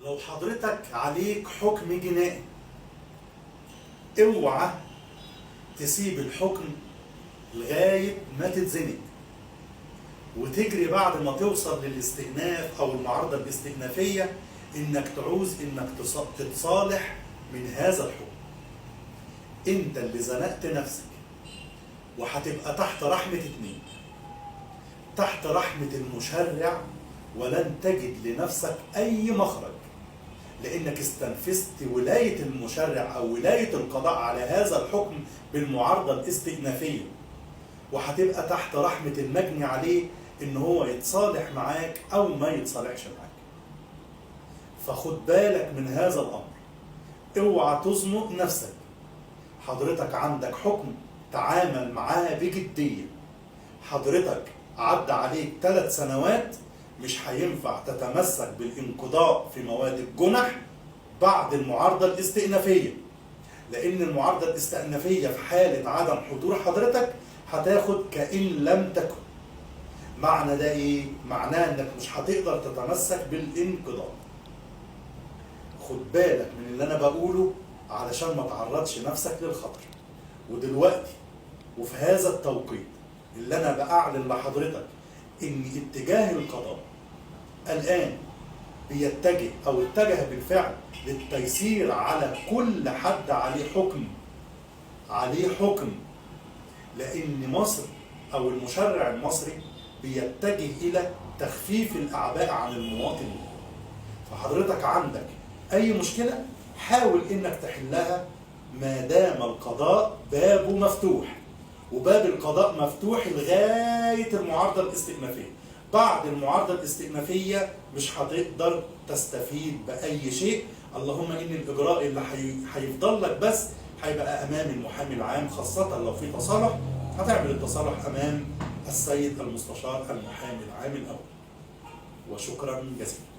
لو حضرتك عليك حكم جنائي، اوعى تسيب الحكم لغاية ما تتزنق وتجري بعد ما توصل للاستئناف او المعارضة الاستئنافية انك تعوز انك تتصالح من هذا الحكم. انت اللي زنقت نفسك، وهتبقى تحت رحمة اتنين، تحت رحمة المشرع، ولن تجد لنفسك اي مخرج، لانك استنفذت ولاية المشرع او ولاية القضاء على هذا الحكم بالمعارضة الاستئنافية، وهتبقى تحت رحمة المجني عليه ان هو يتصالح معاك او ما يتصالحش معاك. فخد بالك من هذا الامر، اوعى تزنق نفسك. حضرتك عندك حكم، تعامل معاه بجدية. حضرتك عدى عليك 3 سنوات، مش هينفع تتمسك بالانقضاء في مواد الجنح بعد المعارضة الاستئنافية، لأن المعارضة الاستئنافية في حالة عدم حضور حضرتك هتاخد كأن لم تكن. معنى ده إيه؟ معناه إنك مش هتقدر تتمسك بالانقضاء. خد بالك من اللي أنا بقوله علشان ما تعرضش نفسك للخطر. ودلوقتي وفي هذا التوقيت اللي أنا بأعلن لحضرتك إن اتجاه القضاء الآن بيتجه أو اتجه بالفعل للتيسير على كل حد عليه حكم، لأن مصر أو المشرع المصري بيتجه إلى تخفيف الأعباء عن المواطنين. فحضرتك عندك أي مشكلة حاول إنك تحلها ما دام القضاء بابه مفتوح، وباب القضاء مفتوح لغاية المعارضة الاستئنافية. بعد المعارضة الاستئنافية مش هتقدر تستفيد بأي شيء، اللهم إن الإجراء اللي هيفضل لك بس هيبقى أمام المحامي العام، خاصة لو في تصالح هتعمل التصالح أمام السيد المستشار المحامي العام الأول. وشكرا جزيلا.